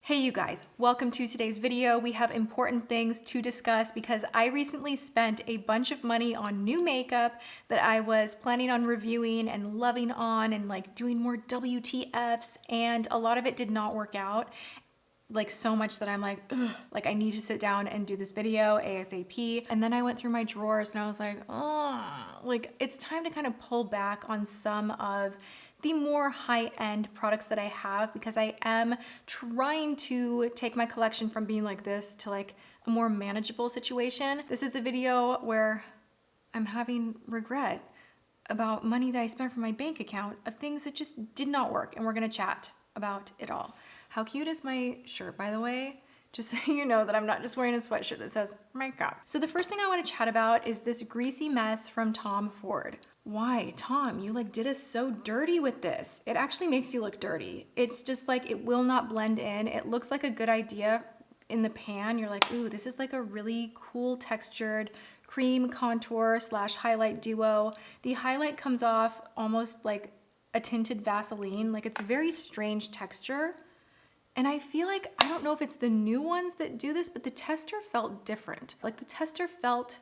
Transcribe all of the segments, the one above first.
Hey you guys, welcome to today's video. We have important things to discuss because I recently spent a bunch of money on new makeup that I was planning on reviewing and loving on and like doing more WTFs, and a lot of it did not work out. Like so much that I'm like, ugh, like I need to sit down and do this video ASAP. And then I went through my drawers and I was like, oh, like it's time to kind of pull back on some of the more high-end products that I have, because I am trying to take my collection from being like this to like a more manageable situation. This is a video where I'm having regret about money that I spent from my bank account of things that just did not work, and we're gonna chat about it all. How cute is my shirt, by the way? Just so you know that I'm not just wearing a sweatshirt that says makeup. So the first thing I want to chat about is this greasy mess from Tom Ford. Why, Tom, you like did us so dirty with this. It actually makes you look dirty. It's just like it will not blend in. It looks like a good idea in the pan. You're like, ooh, this is like a really cool textured cream contour slash highlight duo. The highlight comes off almost like a tinted Vaseline. Like it's a very strange texture. And I feel like, I don't know if it's the new ones that do this, but the tester felt different. Like the tester felt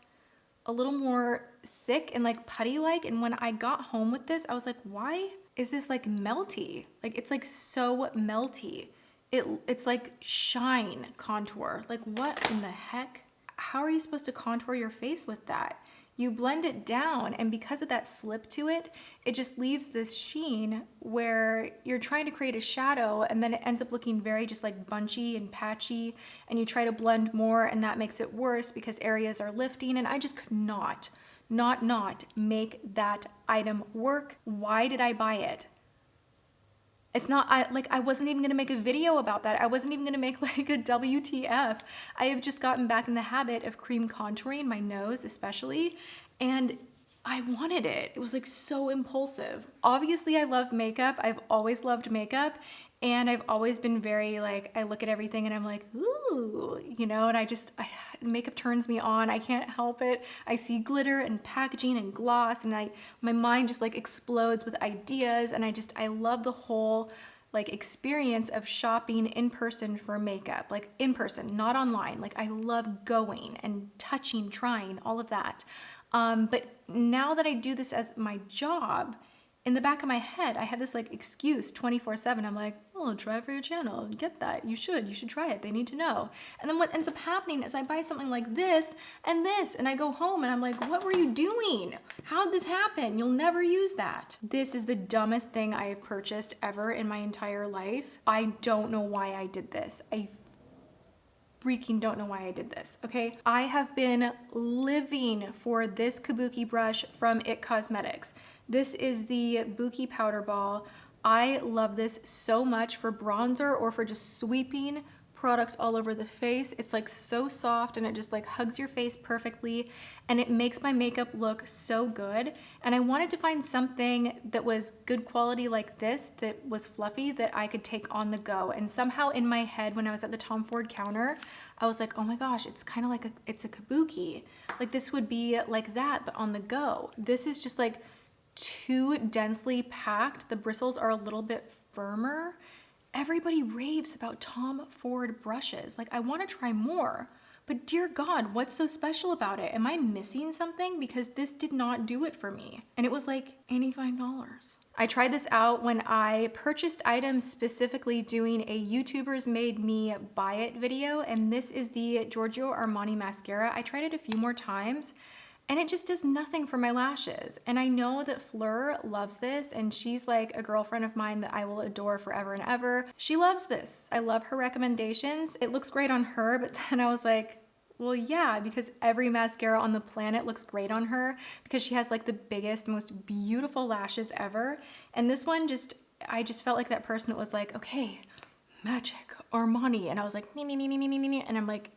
a little more thick and like putty-like. And when I got home with this, I was like, why is this like melty? Like it's like so melty. It's like shine contour. Like what in the heck? How are you supposed to contour your face with that? You blend it down, and because of that slip to it, it just leaves this sheen where you're trying to create a shadow and then it ends up looking very just like bunchy and patchy, and you try to blend more and that makes it worse because areas are lifting, and I just could not make that item work. Why did I buy it? It's not, I wasn't even gonna make a video about that. I wasn't even gonna make like a WTF. I have just gotten back in the habit of cream contouring my nose especially, and I wanted it. It was like so impulsive. Obviously I love makeup. I've always loved makeup, and I've always been very like, I look at everything and I'm like, ooh, you know, and makeup turns me on. I can't help it. I see glitter and packaging and gloss, and my mind just like explodes with ideas, and I love the whole like experience of shopping in person for makeup, like in person, not online. Like I love going and touching, trying, all of that. But now that I do this as my job, in the back of my head, I have this like excuse 24/7. I'm like, oh, try it for your channel. Get that. You should try it. They need to know. And then what ends up happening is I buy something like this, and I go home and I'm like, what were you doing? How'd this happen? You'll never use that. This is the dumbest thing I have purchased ever in my entire life. I don't know why I did this. I freaking don't know why I did this, okay? I have been living for this kabuki brush from IT Cosmetics. This is the Buki Powder Ball. I love this so much for bronzer or for just sweeping product all over the face. It's like so soft, and it just like hugs your face perfectly, and it makes my makeup look so good. And I wanted to find something that was good quality like this, that was fluffy, that I could take on the go. And somehow in my head, when I was at the Tom Ford counter, I was like, oh my gosh, it's kind of like it's a kabuki. Like this would be like that, but on the go. This is just like too densely packed. The bristles are a little bit firmer. Everybody raves about Tom Ford brushes. Like I want to try more, but dear God, what's so special about it? Am I missing something? Because this did not do it for me. And it was like $85. I tried this out when I purchased items specifically doing a YouTubers Made Me Buy It video. And this is the Giorgio Armani mascara. I tried it a few more times, and it just does nothing for my lashes. And I know that Fleur loves this, and she's like a girlfriend of mine that I will adore forever and ever. She loves this. I love her recommendations. It looks great on her, but then I was like, well, yeah, because every mascara on the planet looks great on her because she has like the biggest, most beautiful lashes ever. And this one I just felt like that person that was like, okay, magic, Armani. And I was like, and I'm like,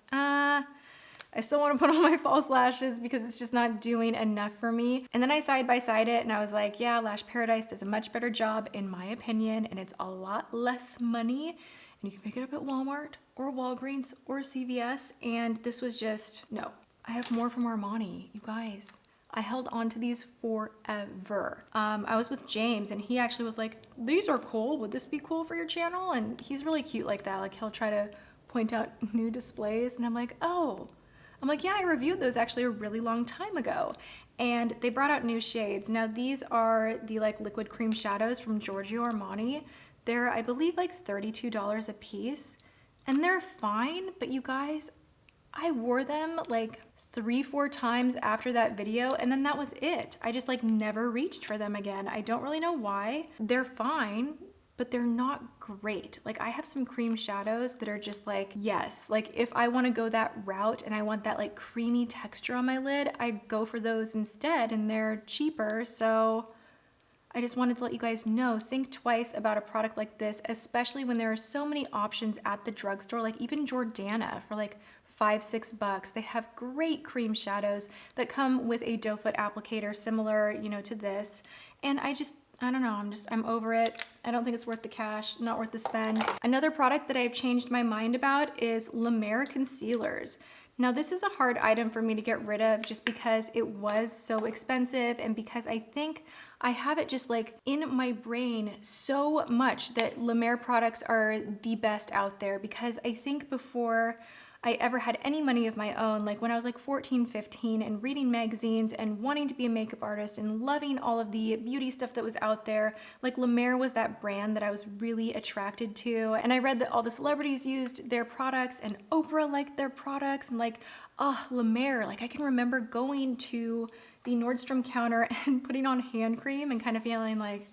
I still want to put on my false lashes because it's just not doing enough for me. And then I side by side it, and I was like, yeah, Lash Paradise does a much better job in my opinion, and it's a lot less money, and you can pick it up at Walmart or Walgreens or CVS. And this was just, no. I have more from Armani, you guys. I held on to these forever. I was with James and he actually was like, these are cool. Would this be cool for your channel? And he's really cute like that. Like he'll try to point out new displays and I'm like, oh. I'm like, yeah, I reviewed those actually a really long time ago. And they brought out new shades. Now these are the like liquid cream shadows from Giorgio Armani. They're, I believe, like $32 a piece. And they're fine, but you guys, I wore them like 3-4 times after that video and then that was it. I just like never reached for them again. I don't really know why. They're fine, but they're not great. Like I have some cream shadows that are just like, yes, like if I want to go that route and I want that like creamy texture on my lid, I go for those instead and they're cheaper. So I just wanted to let you guys know, think twice about a product like this, especially when there are so many options at the drugstore, like even Jordana for like $5-6. They have great cream shadows that come with a doe foot applicator similar, you know, to this. And I don't know, I'm over it. I don't think it's worth the cash, not worth the spend. Another product that I've changed my mind about is La Mer concealers. Now this is a hard item for me to get rid of just because it was so expensive and because I think I have it just like in my brain so much that La Mer products are the best out there, because I think before I ever had any money of my own, like when I was like 14, 15 and reading magazines and wanting to be a makeup artist and loving all of the beauty stuff that was out there, like La Mer was that brand that I was really attracted to. And I read that all the celebrities used their products and Oprah liked their products and like, oh, La Mer, like I can remember going to the Nordstrom counter and putting on hand cream and kind of feeling like,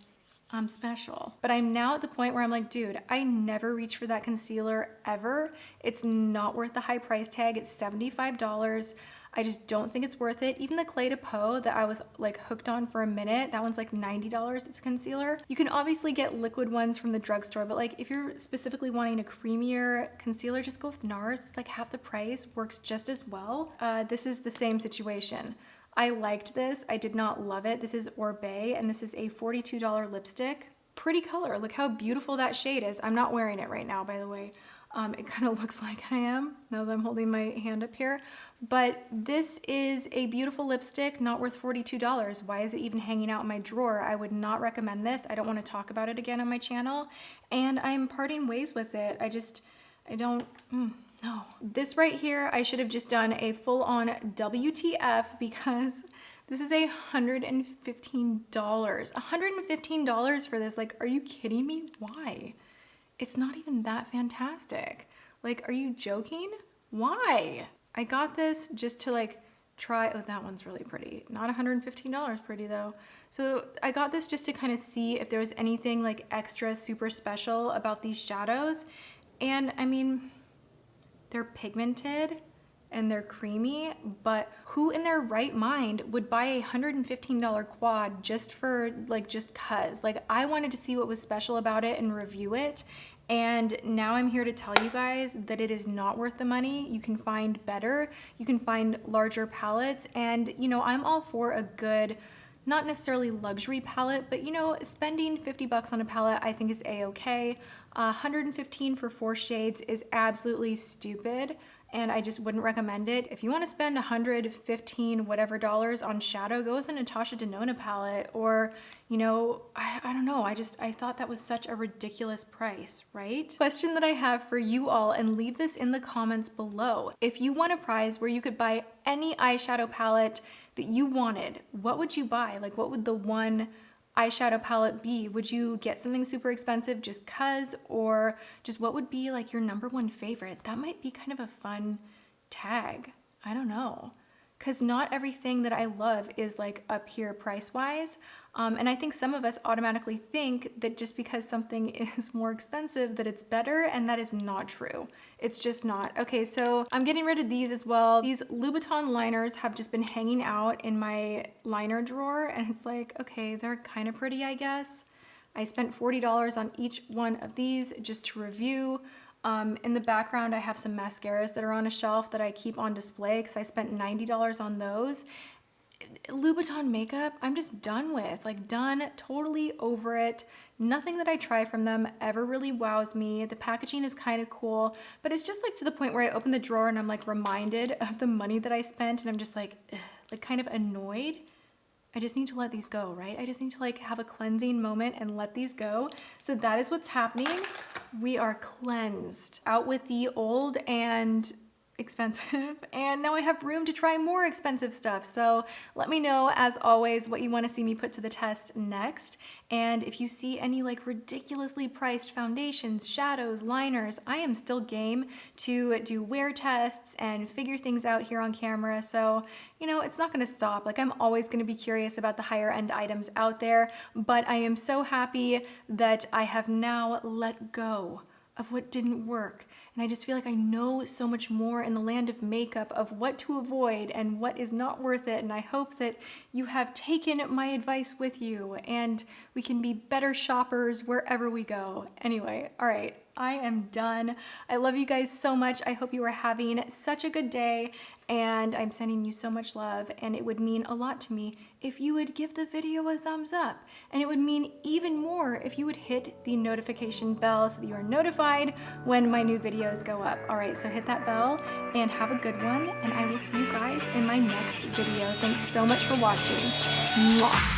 I'm special. But I'm now at the point where I'm like, dude, I never reach for that concealer ever. It's not worth the high price tag. It's $75. I just don't think it's worth it. Even the Clé de Peau that I was like hooked on for a minute, that one's like $90. It's a concealer. You can obviously get liquid ones from the drugstore, but like if you're specifically wanting a creamier concealer, just go with NARS. It's like half the price, works just as well. This is the same situation. I liked this. I did not love it. This is Oribe, and this is a $42 lipstick. Pretty color. Look how beautiful that shade is. I'm not wearing it right now, by the way. It kind of looks like I am, now that I'm holding my hand up here. But this is a beautiful lipstick, not worth $42. Why is it even hanging out in my drawer? I would not recommend this. I don't want to talk about it again on my channel. And I'm parting ways with it. I don't... No. This right here, I should have just done a full-on WTF because this is $115. $115 for this. Like, are you kidding me? Why? It's not even that fantastic. Like, are you joking? Why? I got this just to like try, oh, that one's really pretty. Not $115 pretty though. So I got this just to kind of see if there was anything like extra super special about these shadows. And I mean, they're pigmented and they're creamy, but who in their right mind would buy a $115 quad just for like, just cuz? Like I wanted to see what was special about it and review it. And now I'm here to tell you guys that it is not worth the money. You can find better, you can find larger palettes. And you know, I'm all for a good, not necessarily luxury palette, but you know, spending 50 bucks on a palette I think is a-okay. 115 for 4 shades is absolutely stupid, and I just wouldn't recommend it. If you want to spend 115 whatever dollars on shadow, go with a Natasha Denona palette, or you know, I don't know, I thought that was such a ridiculous price, right? Question that I have for you all, and leave this in the comments below. If you won a prize where you could buy any eyeshadow palette that you wanted, what would you buy? Like what would the one eyeshadow palette be? Would you get something super expensive just cuz, or just what would be like your #1 favorite? That might be kind of a fun tag. I don't know. Because not everything that I love is like up here price-wise. And I think some of us automatically think that just because something is more expensive that it's better, and that is not true. It's just not. Okay, so I'm getting rid of these as well. These Louboutin liners have just been hanging out in my liner drawer, and it's like, okay, they're kind of pretty, I guess. I spent $40 on each one of these just to review. In the background, I have some mascaras that are on a shelf that I keep on display because I spent $90 on those. Louboutin makeup, I'm just done with, like done, totally over it. Nothing that I try from them ever really wows me. The packaging is kind of cool, but it's just like to the point where I open the drawer and I'm like reminded of the money that I spent, and I'm just like, ugh, like kind of annoyed. I just need to let these go, right? I just need to like have a cleansing moment and let these go. So that is what's happening. We are cleansed out with the old and expensive, and now I have room to try more expensive stuff. So let me know, as always, what you want to see me put to the test next. And if you see any like ridiculously priced foundations, shadows, liners, I am still game to do wear tests and figure things out here on camera. So, you know, it's not going to stop. Like, I'm always going to be curious about the higher end items out there, but I am so happy that I have now let go of what didn't work. And I just feel like I know so much more in the land of makeup of what to avoid and what is not worth it. And I hope that you have taken my advice with you and we can be better shoppers wherever we go. Anyway, all right, I am done. I love you guys so much. I hope you are having such a good day, and I'm sending you so much love, and it would mean a lot to me if you would give the video a thumbs up, and it would mean even more if you would hit the notification bell so that you are notified when my new videos go up. All right, so hit that bell and have a good one, and I will see you guys in my next video. Thanks so much for watching. Mwah.